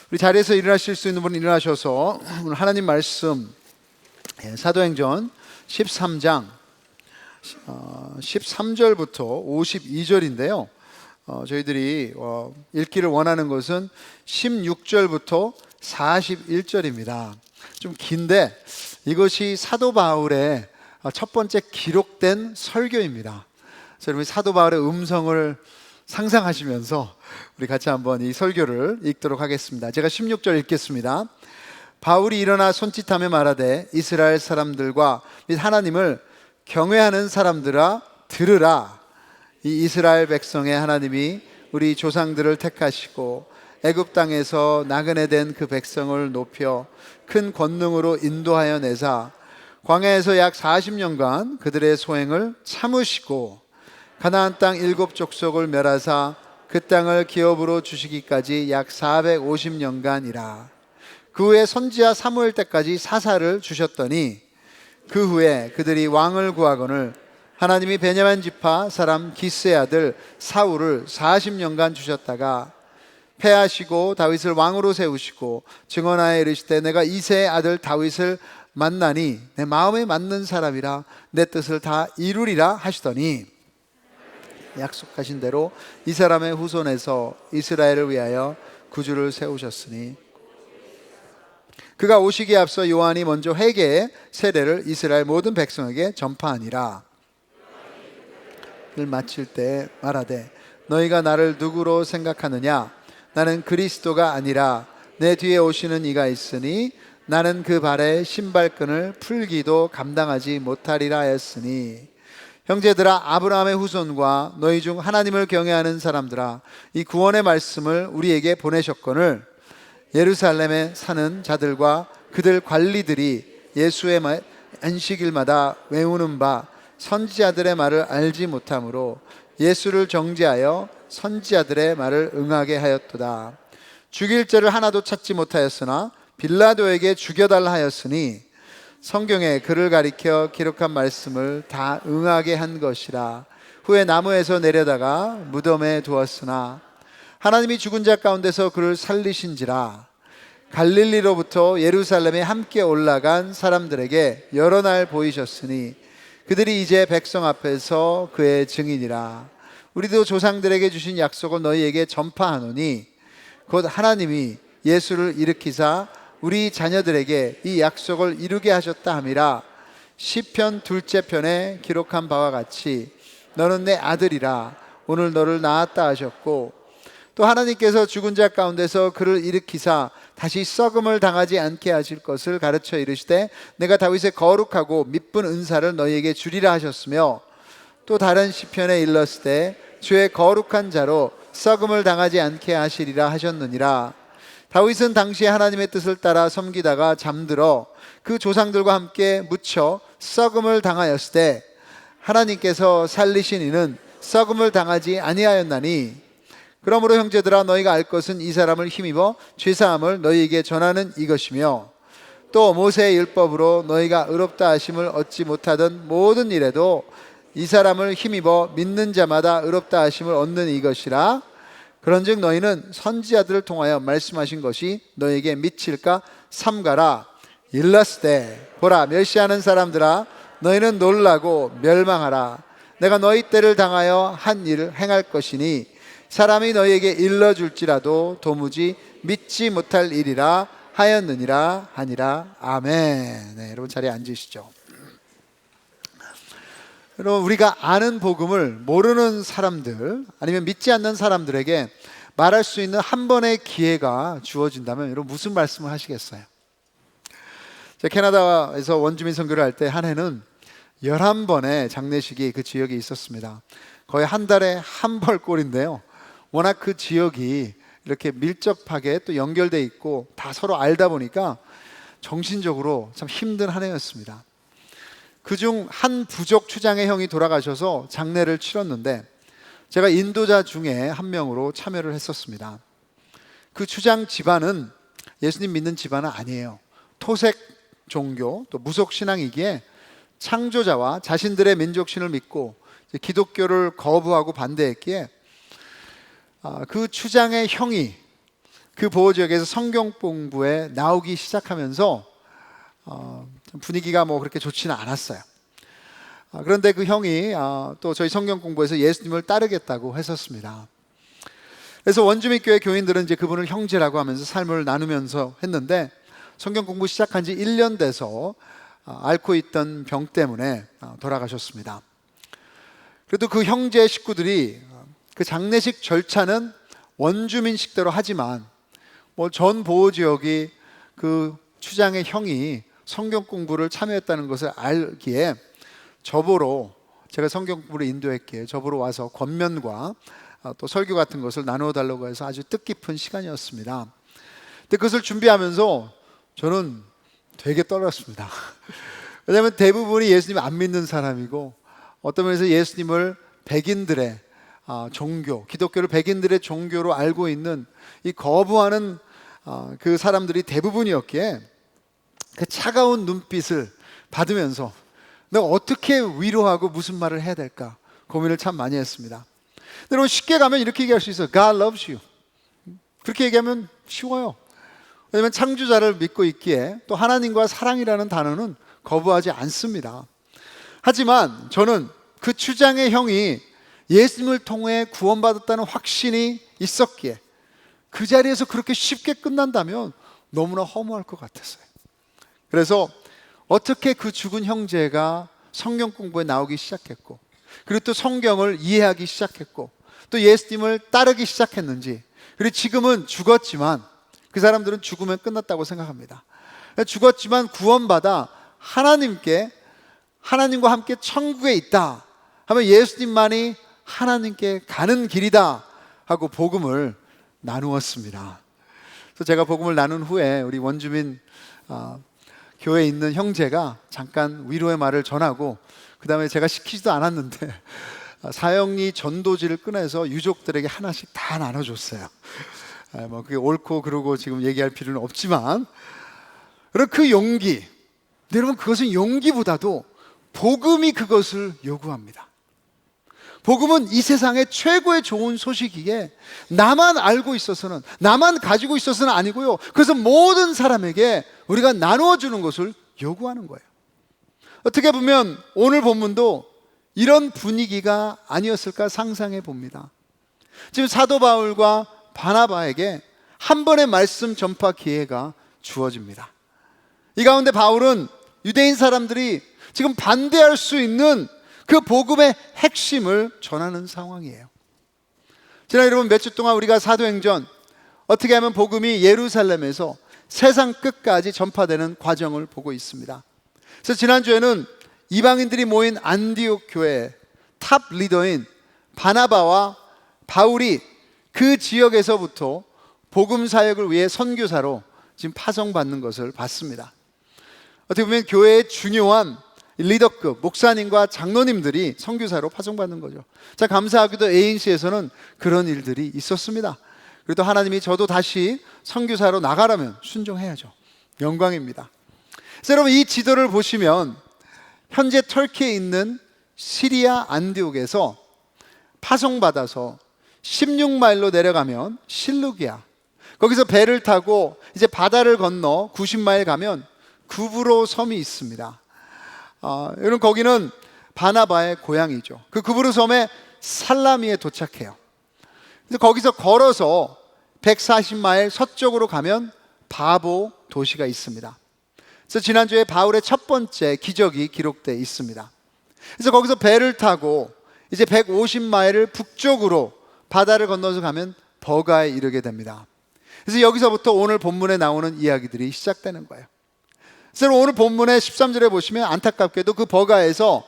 우리 자리에서 일어나실 수 있는 분은 일어나셔서 오늘 하나님 말씀 사도행전 13장 13절부터 52절인데요. 저희들이 읽기를 원하는 것은 16절부터 41절입니다. 좀 긴데 이것이 사도 바울의 첫 번째 기록된 설교입니다. 여러분 사도 바울의 음성을 상상하시면서 우리 같이 한번 이 설교를 읽도록 하겠습니다. 제가 16절 읽겠습니다. 바울이 일어나 손짓하며 말하되 이스라엘 사람들과 및 하나님을 경외하는 사람들아 들으라. 이 이스라엘 백성의 하나님이 우리 조상들을 택하시고 애굽 땅에서 나그네 된 그 백성을 높여 큰 권능으로 인도하여 내사 광야에서 약 40년간 그들의 소행을 참으시고 가나안 땅 7족속을 멸하사 그 땅을 기업으로 주시기까지 약 450년간이라. 그 후에 선지자 사무엘 때까지 사사를 주셨더니 그 후에 그들이 왕을 구하거늘 하나님이 베냐민 지파 사람 기스의 아들 사울을 40년간 주셨다가 패하시고 다윗을 왕으로 세우시고 증언하여 이르시되 내가 이새의 아들 다윗을 만나니 내 마음에 맞는 사람이라 내 뜻을 다 이루리라 하시더니 약속하신 대로 이 사람의 후손에서 이스라엘을 위하여 구주를 세우셨으니 그가 오시기에 앞서 요한이 먼저 회개의 세례를 이스라엘 모든 백성에게 전파하니라. 을 마칠 때 말하되 너희가 나를 누구로 생각하느냐? 나는 그리스도가 아니라 내 뒤에 오시는 이가 있으니 나는 그 발에 신발끈을 풀기도 감당하지 못하리라 하였으니 형제들아 아브라함의 후손과 너희 중 하나님을 경외하는 사람들아 이 구원의 말씀을 우리에게 보내셨거늘 예루살렘에 사는 자들과 그들 관리들이 예수의 안식일마다 외우는 바 선지자들의 말을 알지 못하므로 예수를 정죄하여 선지자들의 말을 응하게 하였도다. 죽일 죄를 하나도 찾지 못하였으나 빌라도에게 죽여달라 하였으니 성경에 그를 가리켜 기록한 말씀을 다 응하게 한 것이라. 후에 나무에서 내려다가 무덤에 두었으나 하나님이 죽은 자 가운데서 그를 살리신지라. 갈릴리로부터 예루살렘에 함께 올라간 사람들에게 여러 날 보이셨으니 그들이 이제 백성 앞에서 그의 증인이라. 우리도 조상들에게 주신 약속을 너희에게 전파하노니 곧 하나님이 예수를 일으키사 우리 자녀들에게 이 약속을 이루게 하셨다 함이라. 시편 2째 편에 기록한 바와 같이 너는 내 아들이라 오늘 너를 낳았다 하셨고 또 하나님께서 죽은 자 가운데서 그를 일으키사 다시 썩음을 당하지 않게 하실 것을 가르쳐 이르시되 내가 다윗의 거룩하고 미쁜 은사를 너희에게 주리라 하셨으며 또 다른 시편에 일렀을 주의 거룩한 자로 썩음을 당하지 않게 하시리라 하셨느니라. 다윗은 당시에 하나님의 뜻을 따라 섬기다가 잠들어 그 조상들과 함께 묻혀 썩음을 당하였을 때 하나님께서 살리신 이는 썩음을 당하지 아니하였나니 그러므로 형제들아 너희가 알 것은 이 사람을 힘입어 죄사함을 너희에게 전하는 이것이며 또 모세의 율법으로 너희가 의롭다 하심을 얻지 못하던 모든 일에도 이 사람을 힘입어 믿는 자마다 의롭다 하심을 얻는 이것이라. 그런즉 너희는 선지자들을 통하여 말씀하신 것이 너희에게 미칠까 삼가라. 일렀으되 보라 멸시하는 사람들아 너희는 놀라고 멸망하라. 내가 너희 때를 당하여 한 일을 행할 것이니 사람이 너희에게 일러줄지라도 도무지 믿지 못할 일이라 하였느니라 하니라. 아멘. 네, 여러분 자리에 앉으시죠. 여러분 우리가 아는 복음을 모르는 사람들 아니면 믿지 않는 사람들에게 말할 수 있는 한 번의 기회가 주어진다면 여러분 무슨 말씀을 하시겠어요? 제가 캐나다에서 원주민 선교를 할 때 한 해는 11번의 장례식이 그 지역에 있었습니다. 거의 한 달에 한 벌 꼴인데요. 워낙 그 지역이 이렇게 밀접하게 또 연결돼 있고 다 서로 알다 보니까 정신적으로 참 힘든 한 해였습니다. 그중 한 부족 추장의 형이 돌아가셔서 장례를 치렀는데 제가 인도자 중에 한 명으로 참여를 했었습니다. 그 추장 집안은 예수님 믿는 집안은 아니에요. 토색 종교 또 무속 신앙이기에 창조자와 자신들의 민족신을 믿고 기독교를 거부하고 반대했기에 그 추장의 형이 그 보호 지역에서 성경 공부에 나오기 시작하면서 분위기가 뭐 그렇게 좋지는 않았어요. 그런데 그 형이 또 저희 성경 공부에서 예수님을 따르겠다고 했었습니다. 그래서 원주민 교회 교인들은 이제 그분을 형제라고 하면서 삶을 나누면서 했는데, 성경 공부 시작한 지 1년 돼서 앓고 있던 병 때문에 돌아가셨습니다. 그래도 그 형제 식구들이 그 장례식 절차는 원주민식대로 하지만 뭐 전 보호 지역이 그 추장의 형이 성경 공부를 참여했다는 것을 알기에 저보러, 제가 성경 공부를 인도했기에 저보러 와서 권면과 또 설교 같은 것을 나누어 달라고 해서 아주 뜻깊은 시간이었습니다. 근데 그것을 준비하면서 저는 되게 떨었습니다. 왜냐하면 대부분이 예수님 안 믿는 사람이고, 어떤 면에서 예수님을 백인들의 종교, 기독교를 백인들의 종교로 알고 있는 이 거부하는 그 사람들이 대부분이었기에 그 차가운 눈빛을 받으면서 내가 어떻게 위로하고 무슨 말을 해야 될까 고민을 참 많이 했습니다. 여러분, 쉽게 가면 이렇게 얘기할 수 있어요. God loves you. 그렇게 얘기하면 쉬워요. 왜냐하면 창조자를 믿고 있기에 또 하나님과 사랑이라는 단어는 거부하지 않습니다. 하지만 저는 그 추장의 형이 예수님을 통해 구원받았다는 확신이 있었기에 그 자리에서 그렇게 쉽게 끝난다면 너무나 허무할 것 같았어요. 그래서 어떻게 그 죽은 형제가 성경 공부에 나오기 시작했고, 그리고 또 성경을 이해하기 시작했고, 또 예수님을 따르기 시작했는지, 그리고 지금은 죽었지만 그 사람들은 죽으면 끝났다고 생각합니다. 죽었지만 구원받아 하나님과 함께 천국에 있다 하면 예수님만이 하나님께 가는 길이다 하고 복음을 나누었습니다. 그래서 제가 복음을 나눈 후에 우리 원주민 교회에 있는 형제가 잠깐 위로의 말을 전하고, 그 다음에 제가 시키지도 않았는데 사형리 전도지를 꺼내서 유족들에게 하나씩 다 나눠줬어요. 뭐 그게 옳고 그러고 지금 얘기할 필요는 없지만, 그리고 그 용기, 여러분, 그것은 용기보다도 복음이 그것을 요구합니다. 복음은 이 세상의 최고의 좋은 소식이기에 나만 알고 있어서는, 나만 가지고 있어서는 아니고요, 그래서 모든 사람에게 우리가 나누어 주는 것을 요구하는 거예요. 어떻게 보면 오늘 본문도 이런 분위기가 아니었을까 상상해 봅니다. 지금 사도 바울과 바나바에게 한 번의 말씀 전파 기회가 주어집니다. 이 가운데 바울은 유대인 사람들이 지금 반대할 수 있는 그 복음의 핵심을 전하는 상황이에요. 지난 여러분, 몇 주 동안 우리가 사도행전, 어떻게 하면 복음이 예루살렘에서 세상 끝까지 전파되는 과정을 보고 있습니다. 그래서 지난주에는 이방인들이 모인 안디옥 교회의 탑 리더인 바나바와 바울이 그 지역에서부터 복음 사역을 위해 선교사로 지금 파송받는 것을 봤습니다. 어떻게 보면 교회의 중요한 리더급 목사님과 장로님들이 선교사로 파송받는 거죠. 자, 감사하게도 ANC에서는 그런 일들이 있었습니다. 그래도 하나님이 저도 다시 선교사로 나가라면 순종해야죠. 영광입니다. 그래서 여러분, 이 지도를 보시면 현재 터키에 있는 시리아 안디옥에서 파송받아서 16마일로 내려가면 실루기아, 거기서 배를 타고 이제 바다를 건너 90마일 가면 구브로 섬이 있습니다. 여러분, 거기는 바나바의 고향이죠. 그 구브로 섬에 살라미에 도착해요. 그래서 거기서 걸어서 140마일 서쪽으로 가면 바보 도시가 있습니다. 그래서 지난주에 바울의 첫 번째 기적이 기록되어 있습니다. 그래서 거기서 배를 타고 이제 150마일을 북쪽으로 바다를 건너서 가면 버가에 이르게 됩니다. 그래서 여기서부터 오늘 본문에 나오는 이야기들이 시작되는 거예요. 그래서 오늘 본문의 13절에 보시면 안타깝게도 그 버가에서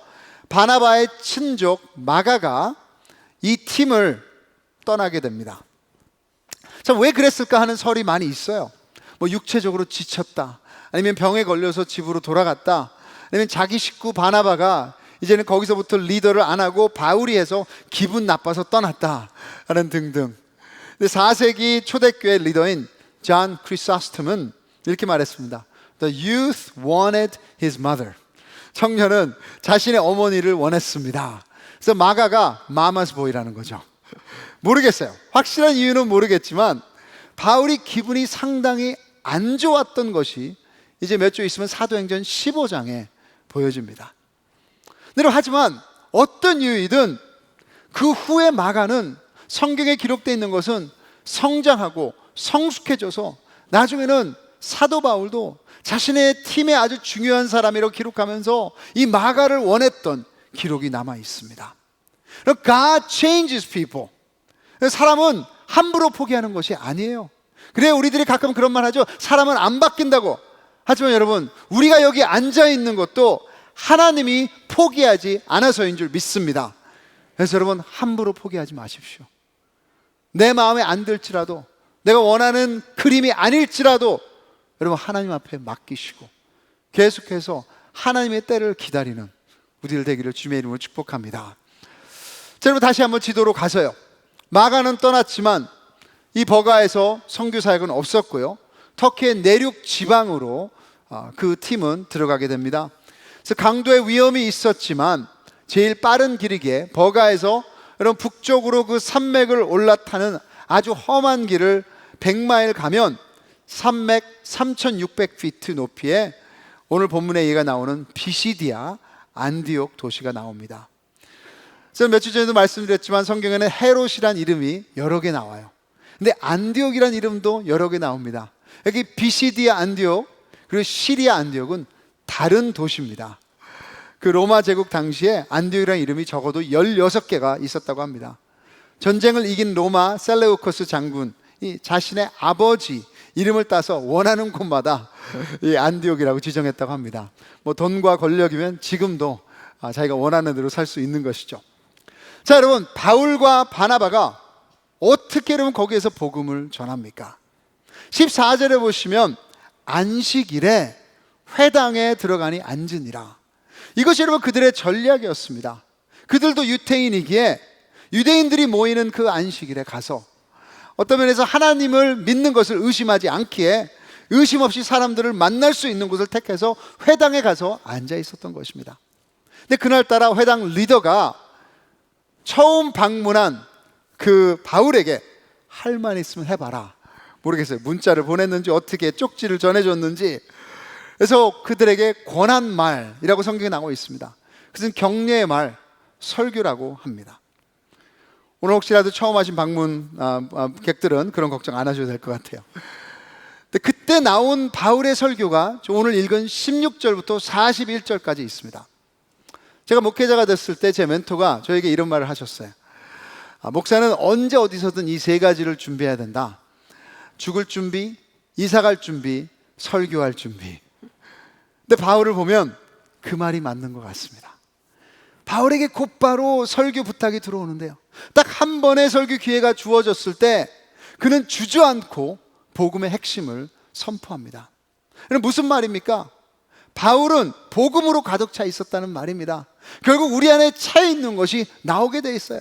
바나바의 친족 마가가 이 팀을 떠나게 됩니다. 참, 왜 그랬을까 하는 설이 많이 있어요. 뭐 육체적으로 지쳤다, 아니면 병에 걸려서 집으로 돌아갔다, 아니면 자기 식구 바나바가 이제는 거기서부터 리더를 안 하고 바울이 해서 기분 나빠서 떠났다 하는 등등. 근데 4세기 초대교회 리더인 존 크리소스톰은 이렇게 말했습니다. The youth wanted his mother. 청년은 자신의 어머니를 원했습니다. 그래서 마가가 마마스 보이라는 거죠. 모르겠어요. 확실한 이유는 모르겠지만 바울이 기분이 상당히 안 좋았던 것이 이제 몇 주 있으면 사도행전 15장에 보여집니다. 하지만 어떤 이유이든 그 후에 마가는 성경에 기록되어 있는 것은 성장하고 성숙해져서 나중에는 사도 바울도 자신의 팀의 아주 중요한 사람이라고 기록하면서 이 마가를 원했던 기록이 남아 있습니다. God changes people. 사람은 함부로 포기하는 것이 아니에요. 그래요, 우리들이 가끔 그런 말 하죠. 사람은 안 바뀐다고. 하지만 여러분, 우리가 여기 앉아 있는 것도 하나님이 포기하지 않아서인 줄 믿습니다. 그래서 여러분, 함부로 포기하지 마십시오. 내 마음에 안 들지라도, 내가 원하는 그림이 아닐지라도 여러분, 하나님 앞에 맡기시고 계속해서 하나님의 때를 기다리는 우리들 되기를 주님의 이름으로 축복합니다. 자, 여러분, 다시 한번 지도로 가서요. 마가는 떠났지만 이 버가에서 선교 사역은 없었고요. 터키의 내륙 지방으로 그 팀은 들어가게 됩니다. 그래서 강도의 위험이 있었지만 제일 빠른 길이기에 버가에서 여러분 북쪽으로 그 산맥을 올라타는 아주 험한 길을 100마일 가면 산맥 3600피트 높이에 오늘 본문에 얘기가 나오는 비시디아 안디옥 도시가 나옵니다. 제가 며칠 전에도 말씀드렸지만 성경에는 헤롯이란 이름이 여러 개 나와요. 근데 안디옥이란 이름도 여러 개 나옵니다. 여기 비시디아 안디옥 그리고 시리아 안디옥은 다른 도시입니다. 그 로마 제국 당시에 안디옥이라는 이름이 적어도 16개가 있었다고 합니다. 전쟁을 이긴 로마 셀레우코스 장군이 자신의 아버지 이름을 따서 원하는 곳마다 이 안디옥이라고 지정했다고 합니다. 뭐 돈과 권력이면 지금도 자기가 원하는 대로 살 수 있는 것이죠. 자, 여러분, 바울과 바나바가 어떻게 그러면 거기에서 복음을 전합니까? 14절에 보시면 안식일에 회당에 들어가니 앉으니라. 이것이 여러분 그들의 전략이었습니다. 그들도 유태인이기에 유대인들이 모이는 그 안식일에 가서 어떤 면에서 하나님을 믿는 것을 의심하지 않기에 의심 없이 사람들을 만날 수 있는 곳을 택해서 회당에 가서 앉아 있었던 것입니다. 근데 그날따라 회당 리더가 처음 방문한 그 바울에게 할 말 있으면 해봐라. 모르겠어요. 문자를 보냈는지 어떻게 쪽지를 전해줬는지. 그래서 그들에게 권한 말이라고 성경에 나오고 있습니다. 그것은 격려의 말, 설교라고 합니다. 오늘 혹시라도 처음 하신 방문객들은 그런 걱정 안 하셔도 될 것 같아요. 근데 그때 나온 바울의 설교가 오늘 읽은 16절부터 41절까지 있습니다. 제가 목회자가 됐을 때 제 멘토가 저에게 이런 말을 하셨어요. 목사는 언제 어디서든 이 세 가지를 준비해야 된다. 죽을 준비, 이사 갈 준비, 설교할 준비. 근데 바울을 보면 그 말이 맞는 것 같습니다. 바울에게 곧바로 설교 부탁이 들어오는데요. 딱 한 번의 설교 기회가 주어졌을 때 그는 주저앉고 복음의 핵심을 선포합니다. 무슨 말입니까? 바울은 복음으로 가득 차 있었다는 말입니다. 결국 우리 안에 차 있는 것이 나오게 돼 있어요.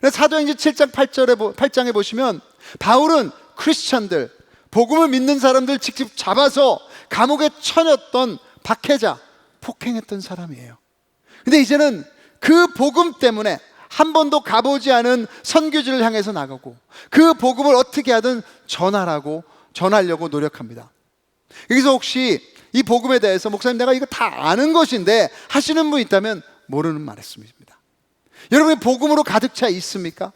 사도행전 7장 8장에 보시면 바울은 크리스찬들, 복음을 믿는 사람들 직접 잡아서 감옥에 쳐녔던 박해자, 폭행했던 사람이에요. 근데 이제는 그 복음 때문에 한 번도 가보지 않은 선교지를 향해서 나가고 그 복음을 어떻게 하든 전하려고 노력합니다. 여기서 혹시 이 복음에 대해서 목사님 내가 이거 다 아는 것인데 하시는 분 있다면 모르는 말씀입니다. 여러분이 복음으로 가득 차 있습니까?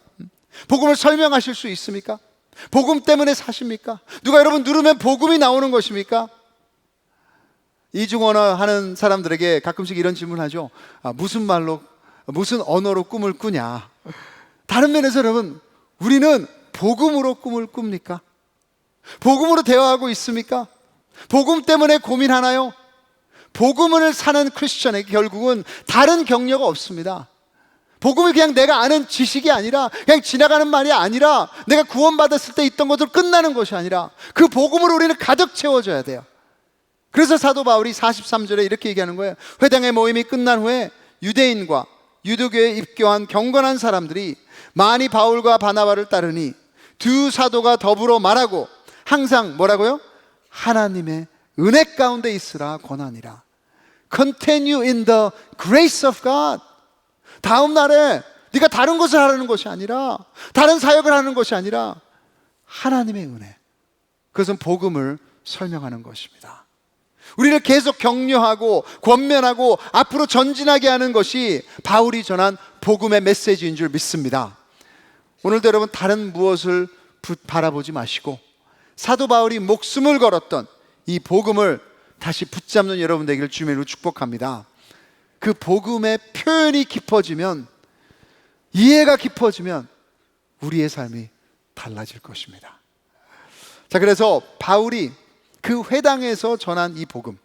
복음을 설명하실 수 있습니까? 복음 때문에 사십니까? 누가 여러분 누르면 복음이 나오는 것입니까? 이중언어 하는 사람들에게 가끔씩 이런 질문하죠. 무슨 언어로 꿈을 꾸냐? 다른 면에서 여러분 우리는 복음으로 꿈을 꿉니까? 복음으로 대화하고 있습니까? 복음 때문에 고민하나요? 복음을 사는 크리스천에게 결국은 다른 격려가 없습니다. 복음이 그냥 내가 아는 지식이 아니라 그냥 지나가는 말이 아니라 내가 구원받았을 때 있던 것으로 끝나는 것이 아니라 그 복음으로 우리는 가득 채워져야 돼요. 그래서 사도 바울이 43절에 이렇게 얘기하는 거예요. 회당의 모임이 끝난 후에 유대인과 유대교에 입교한 경건한 사람들이 많이 바울과 바나바를 따르니 두 사도가 더불어 말하고 항상 뭐라고요? 하나님의 은혜 가운데 있으라 권하니라. Continue in the grace of God. 다음 날에 네가 다른 것을 하라는 것이 아니라 다른 사역을 하는 것이 아니라 하나님의 은혜, 그것은 복음을 설명하는 것입니다. 우리를 계속 격려하고 권면하고 앞으로 전진하게 하는 것이 바울이 전한 복음의 메시지인 줄 믿습니다. 오늘도 여러분 다른 무엇을 바라보지 마시고 사도 바울이 목숨을 걸었던 이 복음을 다시 붙잡는 여러분 되기를 주님으로 축복합니다. 그 복음의 표현이 깊어지면, 이해가 깊어지면 우리의 삶이 달라질 것입니다. 자, 그래서 바울이 그 회당에서 전한 이 복음,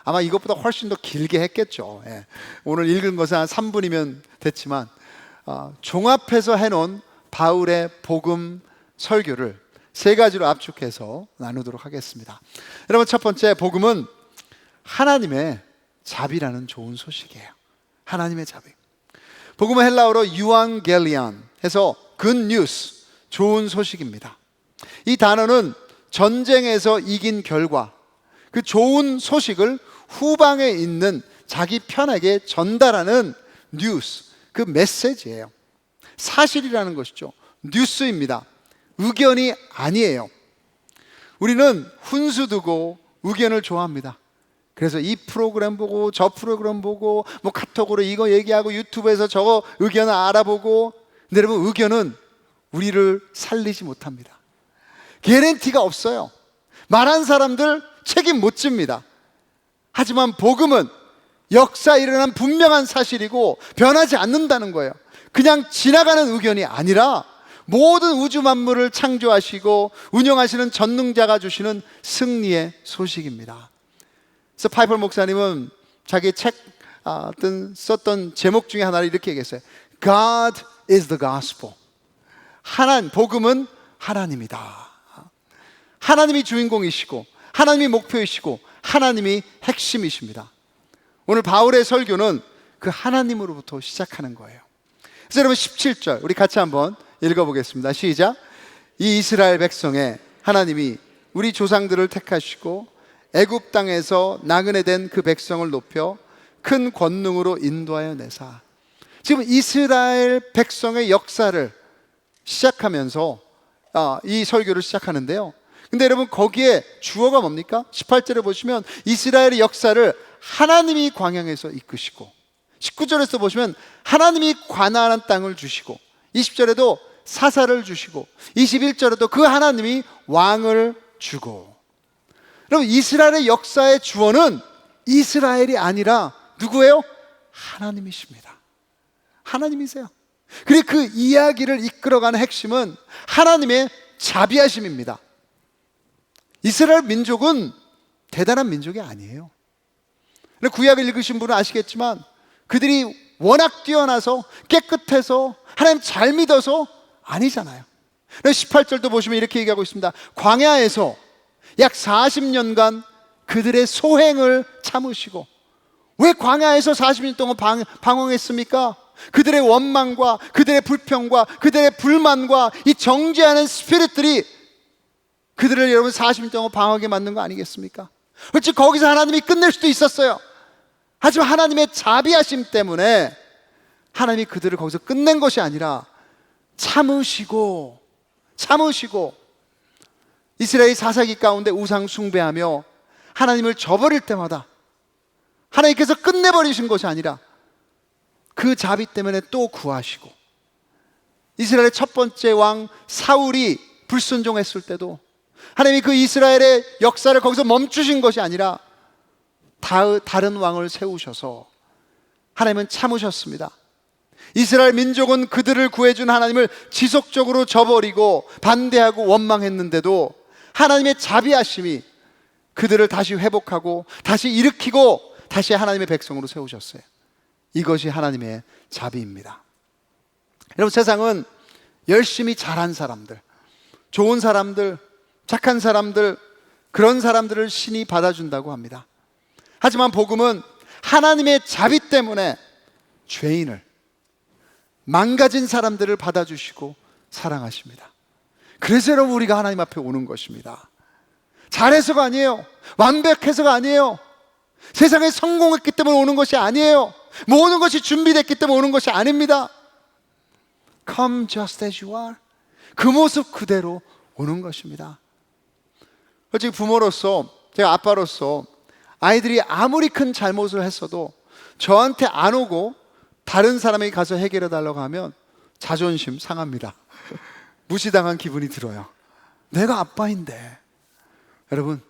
아마 이것보다 훨씬 더 길게 했겠죠. 예. 오늘 읽은 것은 한 3분이면 됐지만 종합해서 해놓은 바울의 복음 설교를 세 가지로 압축해서 나누도록 하겠습니다. 여러분, 첫 번째, 복음은 하나님의 자비라는 좋은 소식이에요. 하나님의 자비. 복음은 헬라어로 유앙겔리온 해서 굿뉴스, 좋은 소식입니다. 이 단어는 전쟁에서 이긴 결과, 그 좋은 소식을 후방에 있는 자기 편에게 전달하는 뉴스, 그 메시지예요. 사실이라는 것이죠. 뉴스입니다. 의견이 아니에요. 우리는 훈수 두고 의견을 좋아합니다. 그래서 이 프로그램 보고 저 프로그램 보고 뭐 카톡으로 이거 얘기하고 유튜브에서 저거 의견을 알아보고, 근데 여러분, 의견은 우리를 살리지 못합니다. 개런티가 없어요. 말한 사람들 책임 못 집니다. 하지만 복음은 역사에 일어난 분명한 사실이고 변하지 않는다는 거예요. 그냥 지나가는 의견이 아니라 모든 우주 만물을 창조하시고 운영하시는 전능자가 주시는 승리의 소식입니다. 그래서 파이퍼 목사님은 자기 책 썼던 제목 중에 하나를 이렇게 얘기했어요. God is the gospel. 복음은 하나님이다. 하나님이 주인공이시고 하나님이 목표이시고 하나님이 핵심이십니다. 오늘 바울의 설교는 그 하나님으로부터 시작하는 거예요. 그래서 여러분 17절 우리 같이 한번 읽어보겠습니다. 시작. 이 이스라엘 백성에 하나님이 우리 조상들을 택하시고 애굽 땅에서 나그네 된 그 백성을 높여 큰 권능으로 인도하여 내사. 지금 이스라엘 백성의 역사를 시작하면서 이 설교를 시작하는데요. 근데 여러분, 거기에 주어가 뭡니까? 18절에 보시면 이스라엘의 역사를 하나님이 광야에서 이끄시고, 19절에서 보시면 하나님이 가나안 땅을 주시고, 20절에도 사사를 주시고, 21절에도 그 하나님이 왕을 주고. 여러분, 이스라엘의 역사의 주어는 이스라엘이 아니라 누구예요? 하나님이십니다. 하나님이세요. 그리고 그 이야기를 이끌어가는 핵심은 하나님의 자비하심입니다. 이스라엘 민족은 대단한 민족이 아니에요. 구약을 읽으신 분은 아시겠지만 그들이 워낙 뛰어나서 깨끗해서 하나님 잘 믿어서 아니잖아요. 18절도 보시면 이렇게 얘기하고 있습니다. 광야에서 약 40년간 그들의 소행을 참으시고. 왜 광야에서 40년 동안 방황했습니까? 그들의 원망과 그들의 불평과 그들의 불만과 이 정죄하는 스피릿들이 그들을 여러분 40년 동안 방황하게 만든 거 아니겠습니까? 그렇지, 거기서 하나님이 끝낼 수도 있었어요. 하지만 하나님의 자비하심 때문에 하나님이 그들을 거기서 끝낸 것이 아니라 참으시고 이스라엘 사사기 가운데 우상 숭배하며 하나님을 저버릴 때마다 하나님께서 끝내버리신 것이 아니라 그 자비 때문에 또 구하시고, 이스라엘의 첫 번째 왕 사울이 불순종했을 때도 하나님이 그 이스라엘의 역사를 거기서 멈추신 것이 아니라 다른 왕을 세우셔서 하나님은 참으셨습니다. 이스라엘 민족은 그들을 구해준 하나님을 지속적으로 저버리고 반대하고 원망했는데도 하나님의 자비하심이 그들을 다시 회복하고 다시 일으키고 다시 하나님의 백성으로 세우셨어요. 이것이 하나님의 자비입니다. 여러분, 세상은 열심히 잘한 사람들, 좋은 사람들, 착한 사람들, 그런 사람들을 신이 받아준다고 합니다. 하지만 복음은 하나님의 자비 때문에 죄인을, 망가진 사람들을 받아주시고 사랑하십니다. 그래서 여러분, 우리가 하나님 앞에 오는 것입니다. 잘해서가 아니에요. 완벽해서가 아니에요. 세상에 성공했기 때문에 오는 것이 아니에요. 모든 것이 준비됐기 때문에 오는 것이 아닙니다. Come just as you are. 그 모습 그대로 오는 것입니다. 솔직히 부모로서, 제가 아빠로서 아이들이 아무리 큰 잘못을 했어도 저한테 안 오고 다른 사람에게 가서 해결해 달라고 하면 자존심 상합니다. 무시당한 기분이 들어요. 내가 아빠인데. 여러분,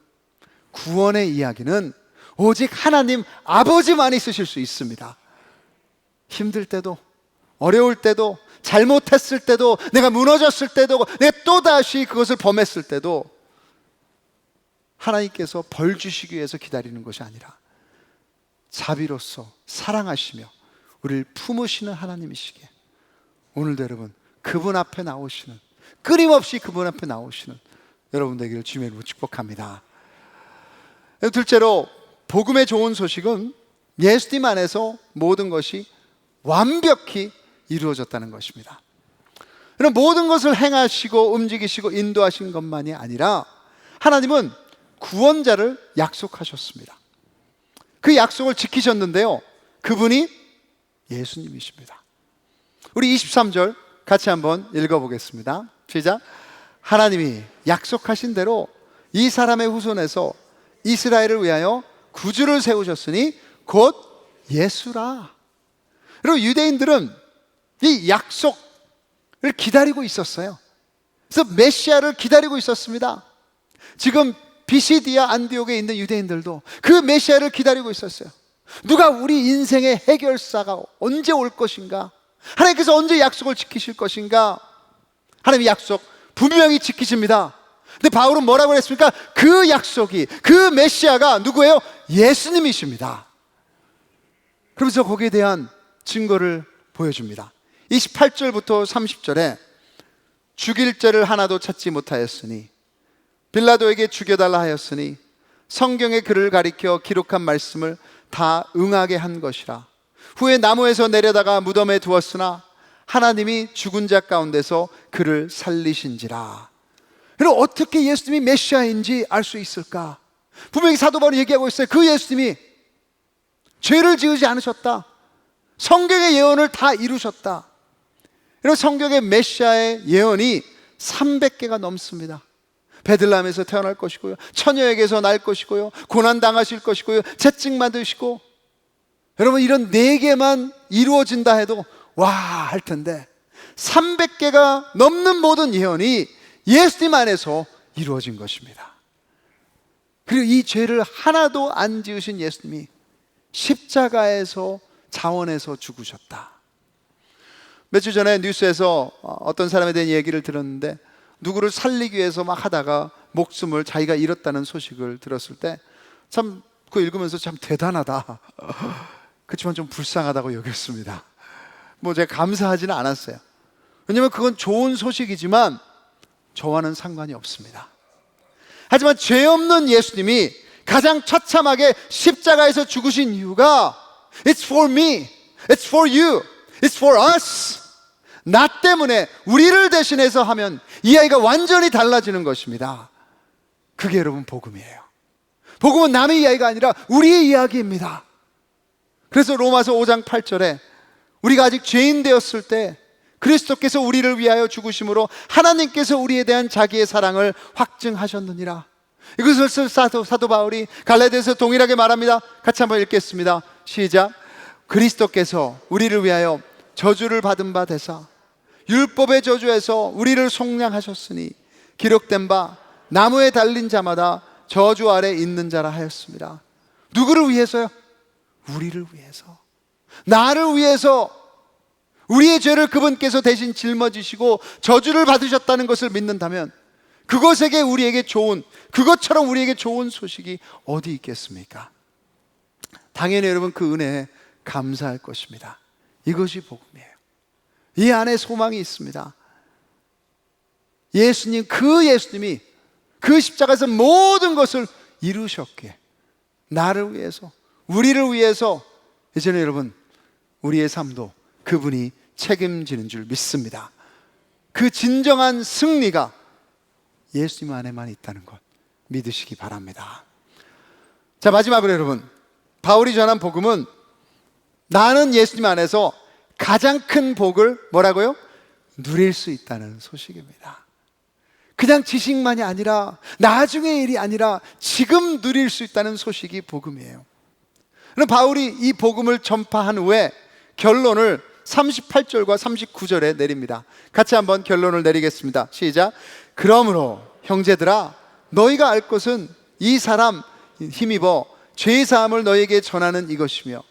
구원의 이야기는 오직 하나님 아버지만이 쓰실 수 있습니다. 힘들 때도, 어려울 때도, 잘못했을 때도, 내가 무너졌을 때도, 내가 또다시 그것을 범했을 때도 하나님께서 벌 주시기 위해서 기다리는 것이 아니라 자비로서 사랑하시며 우리를 품으시는 하나님이시기에 오늘도 여러분 그분 앞에 나오시는, 끊임없이 그분 앞에 나오시는 여러분 되기를 주님의 이름으로 축복합니다. 둘째로, 복음의 좋은 소식은 예수님 안에서 모든 것이 완벽히 이루어졌다는 것입니다. 그럼 모든 것을 행하시고 움직이시고 인도하신 것만이 아니라 하나님은 구원자를 약속하셨습니다. 그 약속을 지키셨는데요, 그분이 예수님이십니다. 우리 23절 같이 한번 읽어보겠습니다. 시작. 하나님이 약속하신 대로 이 사람의 후손에서 이스라엘을 위하여 구주를 세우셨으니 곧 예수라. 그리고 유대인들은 이 약속을 기다리고 있었어요. 그래서 메시아를 기다리고 있었습니다. 지금 비시디아 안디옥에 있는 유대인들도 그 메시아를 기다리고 있었어요. 누가 우리 인생의 해결사가 언제 올 것인가? 하나님께서 언제 약속을 지키실 것인가? 하나님의 약속 분명히 지키십니다. 근데 바울은 뭐라고 했습니까? 그 약속이, 그 메시아가 누구예요? 예수님이십니다. 그러면서 거기에 대한 증거를 보여줍니다. 28절부터 30절에 죽일 죄를 하나도 찾지 못하였으니 빌라도에게 죽여달라 하였으니 성경의 글을 가리켜 기록한 말씀을 다 응하게 한 것이라. 후에 나무에서 내려다가 무덤에 두었으나 하나님이 죽은 자 가운데서 그를 살리신지라. 그럼 어떻게 예수님이 메시아인지 알 수 있을까? 분명히 사도 바울이 얘기하고 있어요. 그 예수님이 죄를 지으지 않으셨다. 성경의 예언을 다 이루셨다. 그리고 성경의 메시아의 예언이 300개가 넘습니다. 베들레헴에서 태어날 것이고요, 처녀에게서 날 것이고요, 고난당하실 것이고요, 채찍 맞으시고. 여러분, 이런 4개만 이루어진다 해도 와 할 텐데 300개가 넘는 모든 예언이 예수님 안에서 이루어진 것입니다. 그리고 이 죄를 하나도 안 지으신 예수님이 십자가에서 자원해서 죽으셨다. 며칠 전에 뉴스에서 어떤 사람에 대한 얘기를 들었는데 누구를 살리기 위해서 막 하다가 목숨을 자기가 잃었다는 소식을 들었을 때 참 그거 읽으면서 참 대단하다, 그렇지만 좀 불쌍하다고 여겼습니다. 뭐 제가 감사하지는 않았어요. 왜냐하면 그건 좋은 소식이지만 저와는 상관이 없습니다. 하지만 죄 없는 예수님이 가장 처참하게 십자가에서 죽으신 이유가 It's for me, It's for you, It's for us. 나 때문에, 우리를 대신해서 하면 이 아이가 완전히 달라지는 것입니다. 그게 여러분 복음이에요. 복음은 남의 이야기가 아니라 우리의 이야기입니다. 그래서 로마서 5장 8절에 우리가 아직 죄인 되었을 때 그리스도께서 우리를 위하여 죽으심으로 하나님께서 우리에 대한 자기의 사랑을 확증하셨느니라. 이것을 사도 바울이 갈라디아서 동일하게 말합니다. 같이 한번 읽겠습니다. 시작. 그리스도께서 우리를 위하여 저주를 받은 바 되사 율법의 저주에서 우리를 속량하셨으니 기록된 바 나무에 달린 자마다 저주 아래 있는 자라 하였습니다. 누구를 위해서요? 우리를 위해서, 나를 위해서. 우리의 죄를 그분께서 대신 짊어지시고 저주를 받으셨다는 것을 믿는다면 그것에게 우리에게 좋은, 그것처럼 우리에게 좋은 소식이 어디 있겠습니까? 당연히 여러분 그 은혜에 감사할 것입니다. 이것이 복음이에요. 이 안에 소망이 있습니다. 예수님, 그 예수님이 그 십자가에서 모든 것을 이루셨기에 나를 위해서, 우리를 위해서 이제는 여러분 우리의 삶도 그분이 책임지는 줄 믿습니다. 그 진정한 승리가 예수님 안에만 있다는 것 믿으시기 바랍니다. 자, 마지막으로 여러분, 바울이 전한 복음은 나는 예수님 안에서 가장 큰 복을 뭐라고요? 누릴 수 있다는 소식입니다. 그냥 지식만이 아니라 나중의 일이 아니라 지금 누릴 수 있다는 소식이 복음이에요. 그럼 바울이 이 복음을 전파한 후에 결론을 38절과 39절에 내립니다. 같이 한번 결론을 내리겠습니다. 시작. 그러므로 형제들아, 너희가 알 것은 이 사람 힘입어 죄사함을 너희에게 전하는 이것이며,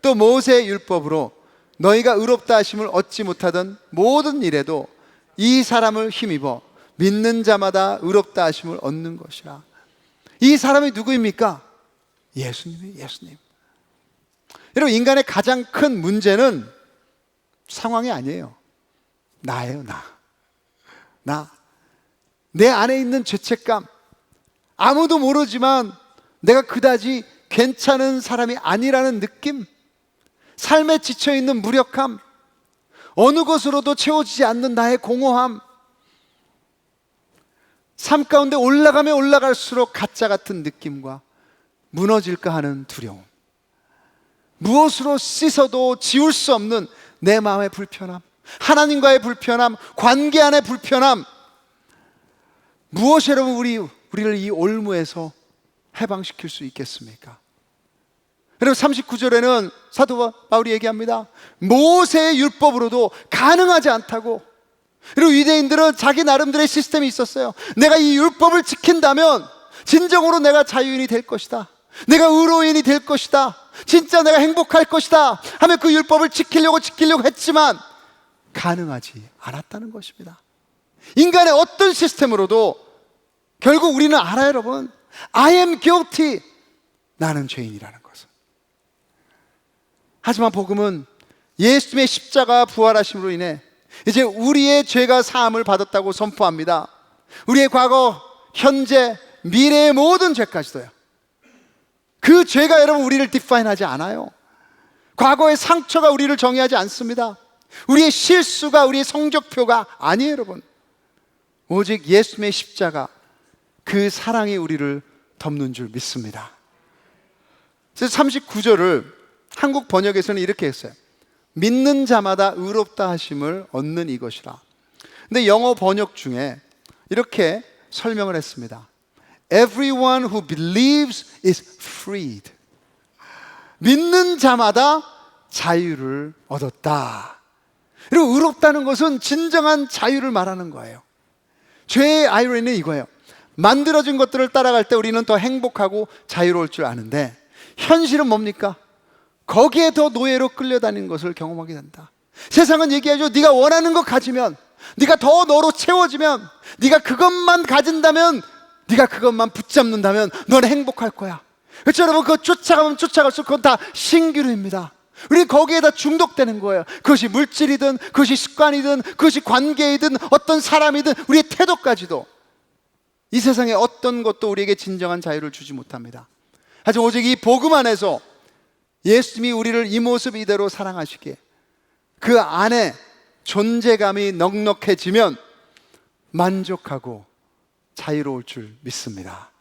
또 모세의 율법으로 너희가 의롭다 하심을 얻지 못하던 모든 일에도 이 사람을 힘입어 믿는 자마다 의롭다 하심을 얻는 것이라. 이 사람이 누구입니까? 예수님이에요. 예수님. 여러분, 인간의 가장 큰 문제는 상황이 아니에요. 나예요. 나. 내 안에 있는 죄책감, 아무도 모르지만 내가 그다지 괜찮은 사람이 아니라는 느낌, 삶에 지쳐있는 무력함, 어느 것으로도 채워지지 않는 나의 공허함, 삶 가운데 올라가면 올라갈수록 가짜 같은 느낌과 무너질까 하는 두려움, 무엇으로 씻어도 지울 수 없는 내 마음의 불편함, 하나님과의 불편함, 관계 안의 불편함, 무엇이 여러분 우리를 이 올무에서 해방시킬 수 있겠습니까? 여러분, 39절에는 사도 바울이 얘기합니다. 모세의 율법으로도 가능하지 않다고. 그리고 유대인들은 자기 나름대로의 시스템이 있었어요. 내가 이 율법을 지킨다면 진정으로 내가 자유인이 될 것이다, 내가 의로인이 될 것이다, 진짜 내가 행복할 것이다 하며 그 율법을 지키려고 했지만 가능하지 않았다는 것입니다. 인간의 어떤 시스템으로도 결국 우리는 알아요, 여러분. I am guilty. 나는 죄인이라는 것을. 하지만 복음은 예수님의 십자가 부활하심으로 인해 이제 우리의 죄가 사함을 받았다고 선포합니다. 우리의 과거, 현재, 미래의 모든 죄까지도요. 그 죄가 여러분 우리를 디파인하지 않아요. 과거의 상처가 우리를 정의하지 않습니다. 우리의 실수가 우리의 성적표가 아니에요, 여러분. 오직 예수님의 십자가, 그 사랑이 우리를 덮는 줄 믿습니다. 그래서 39절을 한국 번역에서는 이렇게 했어요. 믿는 자마다 의롭다 하심을 얻는 이것이라. 근데 영어 번역 중에 이렇게 설명을 했습니다. Everyone who believes is freed. 믿는 자마다 자유를 얻었다. 그리고 의롭다는 것은 진정한 자유를 말하는 거예요. 죄의 아이러니는 이거예요. 만들어진 것들을 따라갈 때 우리는 더 행복하고 자유로울 줄 아는데, 현실은 뭡니까? 거기에 더 노예로 끌려다니는 것을 경험하게 된다. 세상은 얘기하죠. 네가 원하는 것 가지면, 네가 더 너로 채워지면, 네가 그것만 가진다면, 네가 그것만 붙잡는다면 너는 행복할 거야. 그렇죠, 여러분? 그거 쫓아가면 쫓아갈수록 그건 다 신기루입니다. 우리 거기에다 중독되는 거예요. 그것이 물질이든, 그것이 습관이든, 그것이 관계이든, 어떤 사람이든, 우리의 태도까지도. 이 세상의 어떤 것도 우리에게 진정한 자유를 주지 못합니다. 하지만 오직 이 복음 안에서 예수님이 우리를 이 모습 이대로 사랑하시기에 그 안에 존재감이 넉넉해지면 만족하고 자유로울 줄 믿습니다.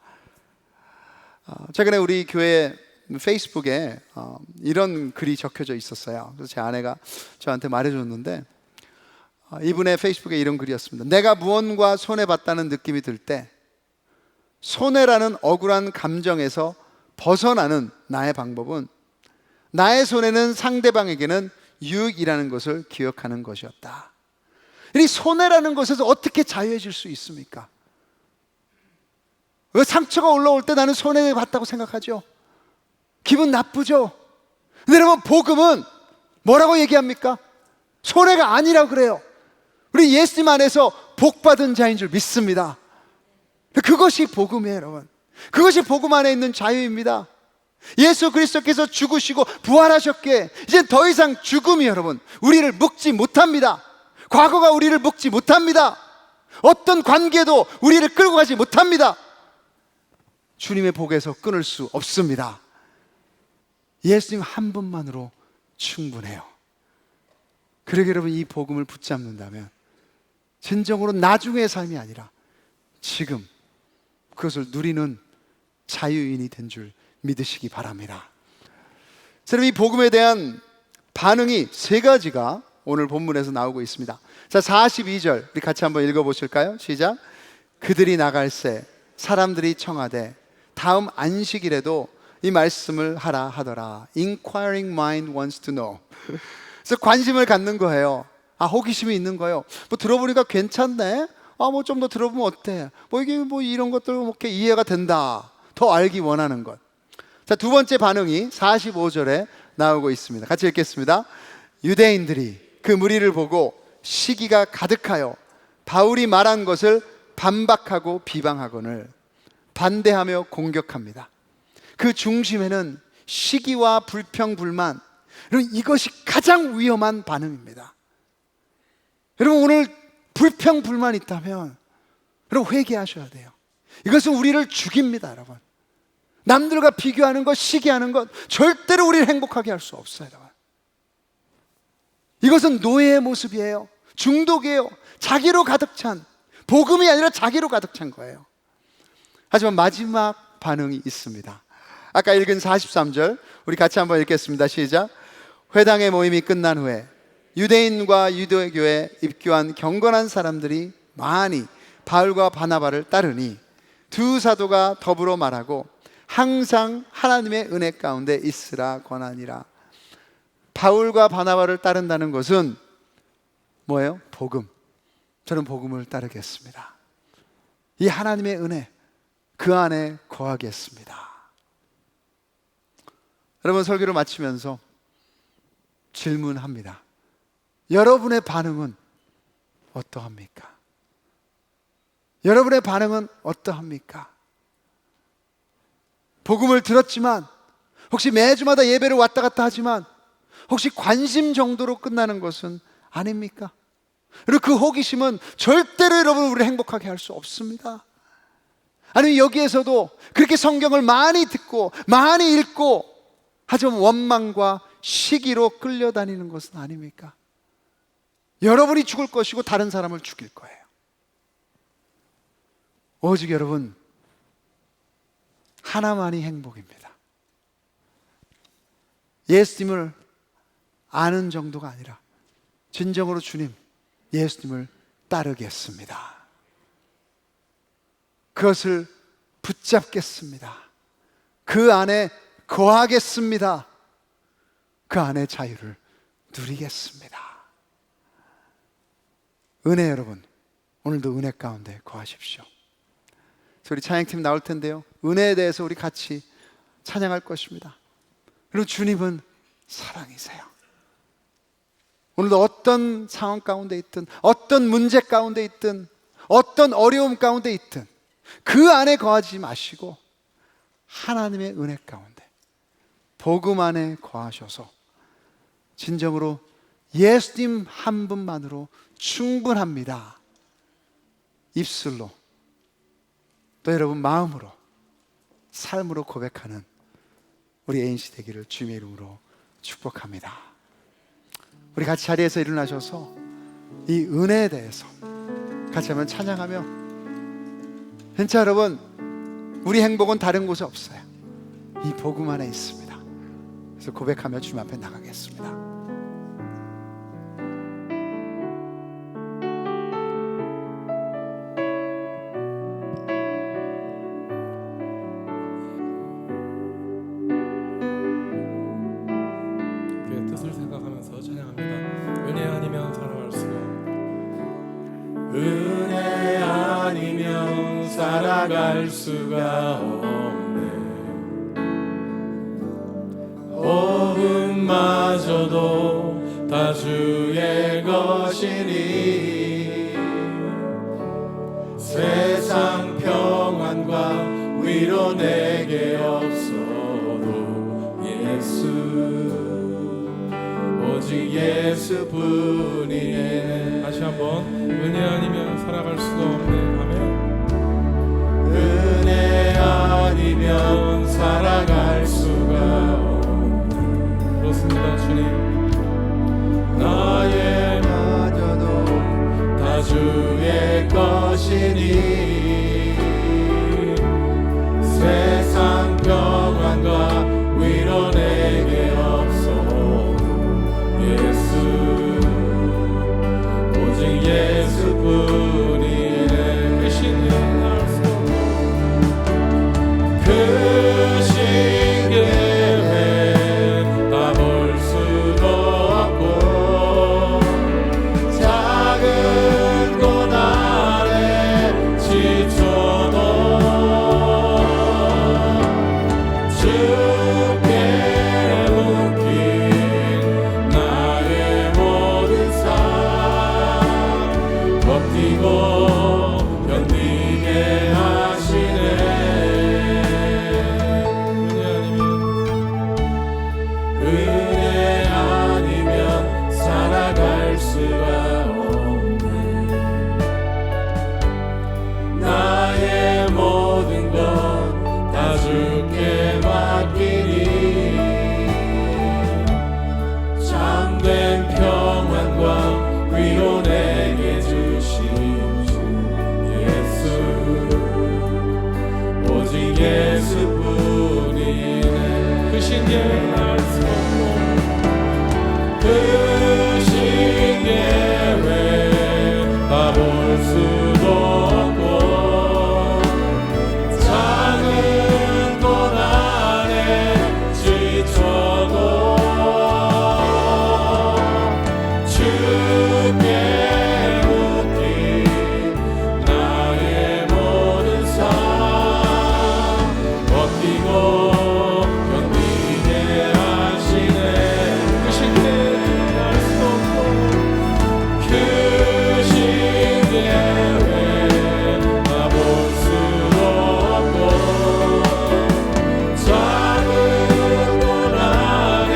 최근에 우리 교회 페이스북에 이런 글이 적혀져 있었어요. 그래서 제 아내가 저한테 말해줬는데, 이분의 페이스북에 이런 글이었습니다. 내가 무언가 손해봤다는 느낌이 들 때 손해라는 억울한 감정에서 벗어나는 나의 방법은 나의 손해는 상대방에게는 유익이라는 것을 기억하는 것이었다. 이 손해라는 것에서 어떻게 자유해질 수 있습니까? 왜 상처가 올라올 때 나는 손해봤다고 생각하죠? 기분 나쁘죠? 근데 여러분, 복음은 뭐라고 얘기합니까? 손해가 아니라고 그래요. 우리 예수님 안에서 복받은 자인 줄 믿습니다. 그것이 복음이에요, 여러분. 그것이 복음 안에 있는 자유입니다. 예수 그리스도께서 죽으시고 부활하셨기에 이제 더 이상 죽음이 여러분 우리를 묶지 못합니다. 과거가 우리를 묶지 못합니다. 어떤 관계도 우리를 끌고 가지 못합니다. 주님의 복에서 끊을 수 없습니다. 예수님 한 분만으로 충분해요. 그러게 여러분, 이 복음을 붙잡는다면 진정으로 나중의 삶이 아니라 지금 그것을 누리는 자유인이 된 줄 믿으시기 바랍니다. 여러분, 이 복음에 대한 반응이 세 가지가 오늘 본문에서 나오고 있습니다. 자, 42절 우리 같이 한번 읽어보실까요? 시작. 그들이 나갈새 사람들이 청하되 다음 안식일에도 이 말씀을 하라 하더라. Inquiring mind wants to know. 그래서 관심을 갖는 거예요. 호기심이 있는 거예요. 뭐 들어보니까 괜찮네. 뭐 좀 더 들어보면 어때? 이게 이런 것들 이렇게 이해가 된다. 더 알기 원하는 것. 자, 두 번째 반응이 45절에 나오고 있습니다. 같이 읽겠습니다. 유대인들이 그 무리를 보고 시기가 가득하여 바울이 말한 것을 반박하고 비방하거늘 반대하며 공격합니다. 그 중심에는 시기와 불평불만, 이것이 가장 위험한 반응입니다. 여러분, 오늘 불평불만 있다면 여러분 회개하셔야 돼요. 이것은 우리를 죽입니다. 여러분, 남들과 비교하는 것, 시기하는 것 절대로 우리를 행복하게 할 수 없어요. 여러분, 이것은 노예의 모습이에요. 중독이에요. 자기로 가득 찬, 복음이 아니라 자기로 가득 찬 거예요. 하지만 마지막 반응이 있습니다. 아까 읽은 43절 우리 같이 한번 읽겠습니다. 시작. 회당의 모임이 끝난 후에 유대인과 유대교에 입교한 경건한 사람들이 많이 바울과 바나바를 따르니 두 사도가 더불어 말하고 항상 하나님의 은혜 가운데 있으라 권하니라. 바울과 바나바를 따른다는 것은 뭐예요? 복음. 저는 복음을 따르겠습니다. 이 하나님의 은혜, 그 안에 거하겠습니다. 여러분, 설교를 마치면서 질문합니다. 여러분의 반응은 어떠합니까? 여러분의 반응은 어떠합니까? 복음을 들었지만, 혹시 매주마다 예배를 왔다 갔다 하지만 혹시 관심 정도로 끝나는 것은 아닙니까? 그리고 그 호기심은 절대로 여러분 우리를 행복하게 할 수 없습니다. 아니면 여기에서도 그렇게 성경을 많이 듣고 많이 읽고 하지만 원망과 시기로 끌려다니는 것은 아닙니까? 여러분이 죽을 것이고 다른 사람을 죽일 거예요. 오직 여러분 하나만이 행복입니다. 예수님을 아는 정도가 아니라 진정으로 주님, 예수님을 따르겠습니다. 그것을 붙잡겠습니다. 그 안에 거하겠습니다. 그 안에 자유를 누리겠습니다. 은혜, 여러분, 오늘도 은혜 가운데 거하십시오. 우리 찬양팀 나올 텐데요, 은혜에 대해서 우리 같이 찬양할 것입니다. 그리고 주님은 사랑이세요. 오늘도 어떤 상황 가운데 있든, 어떤 문제 가운데 있든, 어떤 어려움 가운데 있든 그 안에 거하지 마시고 하나님의 은혜 가운데 복음 안에 거하셔서 진정으로 예수님 한 분만으로 충분합니다. 입술로 또 여러분 마음으로 삶으로 고백하는 우리 애인시 되기를 주님의 이름으로 축복합니다. 우리 같이 자리에서 일어나셔서 이 은혜에 대해서 같이 한번 찬양하며, 진짜 여러분 우리 행복은 다른 곳에 없어요. 이 복음 안에 있습니다. 그래서 고백하며 주님 앞에 나가겠습니다. 은혜 아니면 살아갈 수가 없네. 오음마저도 다 주의 것이니 세상 평안과 위로 내게 없어도 예수, 오직 예수뿐이네. 다시 한번, 은혜 아니면 살아갈 수가 없네. 아멘. 은혜 아니면 살아갈 수가 없네. 그렇습니다. 주님, 나의 마저도 다 주의 것이니 세상 평안과 위로 내게 없어도 예수, 오직 예수뿐이네. 알 수 없고 그 신계획 다 볼 수도 없고 작은 돈 안에 지쳐도 주께 묻기 나의 모든 삶 버티고 견디게 하시네. 그 신께 알 수 없고 그 신계획 다 볼 수도 없고 작은 돈 안에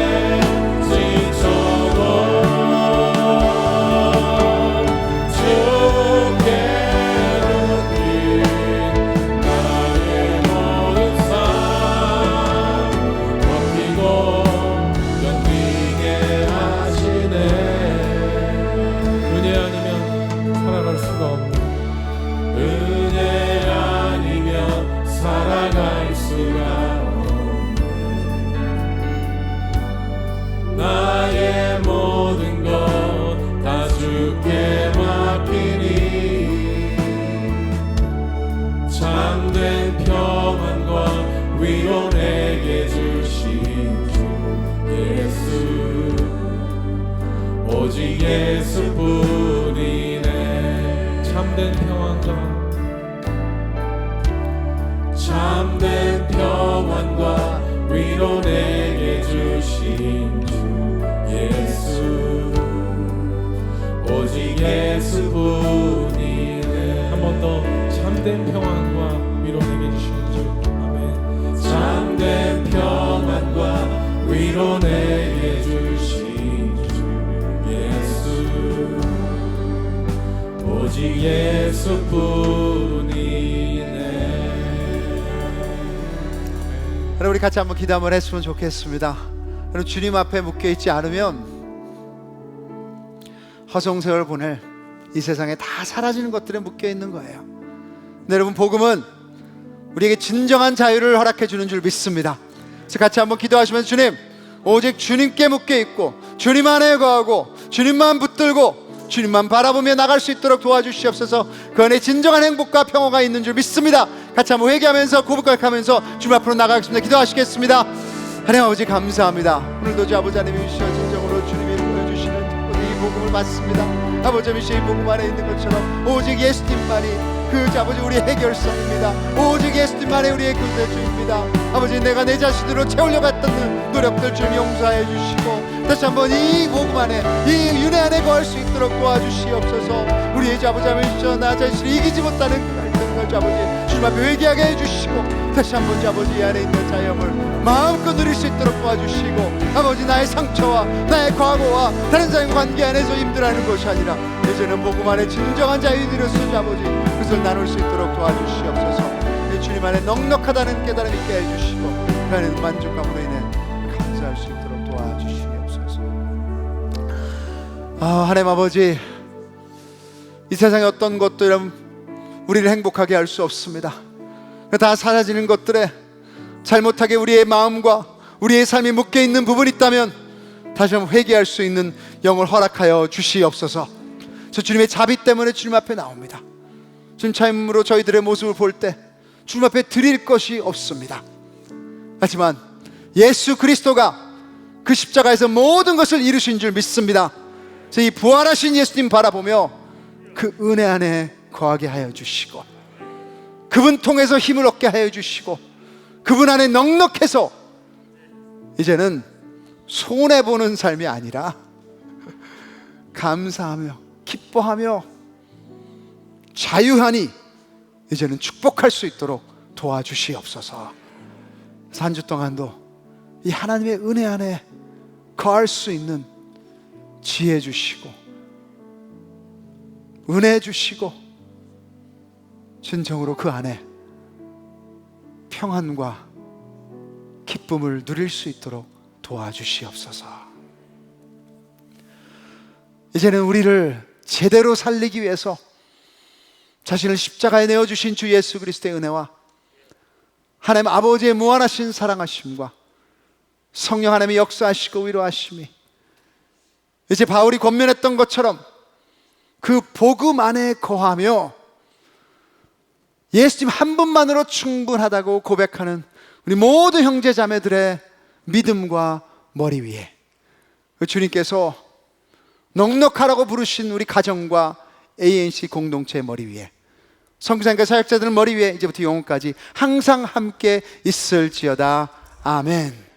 지쳐도 주께 묻기 나의 모든 삶 버티고 견디게 하시네. 은혜 아니면 살아갈 수가 없네. 은혜 아니면 살아갈 수가 없네. 나의 모든 것 다 주께 맡기니 참된 평안과 위로 내게 주신 주 예수 오직 예수뿐이네. 참된 평안과 위로 내게 주신 주 예수 오직 예수뿐이네. 한 번 더 참된 평안과 위로 내게 주신 주. 아멘. 참된 평안과 위로 내게 주신 주 예수 오직 예수뿐이네. 여러분 우리 같이 한번 기도 한번 했으면 좋겠습니다. 여러분 주님 앞에 묶여있지 않으면 허송세월 보낼 이 세상에 다 사라지는 것들에 묶여있는 거예요. 근데 여러분 복음은 우리에게 진정한 자유를 허락해 주는 줄 믿습니다. 그래서 같이 한번 기도하시면서 주님 오직 주님께 묶여있고 주님 안에 거하고 주님만 붙들고 주님만 바라보며 나갈 수 있도록 도와주시옵소서. 그 안에 진정한 행복과 평화가 있는 줄 믿습니다. 같이 한번 회개하면서 고백하면서 주님 앞으로 나가겠습니다. 기도하시겠습니다. 하나님 아버지 감사합니다. 오늘도 주 아버지 하나님이 주셔 진정으로 주님이 보여주시는 이 복음을 받습니다. 아버지 이 복음 안에 있는 것처럼 오직 예수님만이 그 아버지 우리의 해결성입니다. 오직 예수님만이 우리의 구세주입니다. 아버지 내가 내 자신으로 채우려고 했던 노력들 좀 용서해 주시고 다시 한번 이 복음 안에 이 윤회 안에 거할 수 있도록 도와주시옵소서. 우리의 아버지 하면서 나 자신을 이기지 못하는 그 갈등을 아버지 주님 앞에 회개하게 해주시고 다시 한번 아버지 이 안에 있는 자영을 마음껏 누릴 수 있도록 도와주시고 아버지 나의 상처와 나의 과거와 다른 사람의 관계 안에서 힘들어하는 것이 아니라 이제는 복음 안에 진정한 자유를 누렸으니 아버지 그것을 나눌 수 있도록 도와주시옵소서. 주님 안에 넉넉하다는 깨달음 있게 해주시고 그 안에 만족감으로 인해 감사할 수 있도록 도와주시옵소서. 하나님 아버지 이 세상의 어떤 것도 여러분 우리를 행복하게 할 수 없습니다. 다 사라지는 것들에 잘못하게 우리의 마음과 우리의 삶이 묶여있는 부분이 있다면 다시 한번 회개할 수 있는 영을 허락하여 주시옵소서. 저 주님의 자비 때문에 주님 앞에 나옵니다. 주님 참으로 저희들의 모습을 볼 때 주님 앞에 드릴 것이 없습니다. 하지만 예수 그리스도가 그 십자가에서 모든 것을 이루신 줄 믿습니다. 그래서 이 부활하신 예수님 바라보며 그 은혜 안에 거하게 하여 주시고 그분 통해서 힘을 얻게 하여 주시고 그분 안에 넉넉해서 이제는 손해보는 삶이 아니라 감사하며 기뻐하며 자유하니 이제는 축복할 수 있도록 도와주시옵소서. 한 주 동안도 이 하나님의 은혜 안에 거할 수 있는 지혜 주시고 은혜 주시고 진정으로 그 안에 평안과 기쁨을 누릴 수 있도록 도와주시옵소서. 이제는 우리를 제대로 살리기 위해서 자신을 십자가에 내어주신 주 예수 그리스도의 은혜와 하나님 아버지의 무한하신 사랑하심과 성령 하나님이 역사하시고 위로하심이 이제 바울이 권면했던 것처럼 그 복음 안에 거하며 예수님 한 분만으로 충분하다고 고백하는 우리 모든 형제 자매들의 믿음과 머리 위에 주님께서 넉넉하라고 부르신 우리 가정과 ANC 공동체의 머리 위에 선교사님과 사역자들 머리 위에 이제부터 영원까지 항상 함께 있을지어다. 아멘.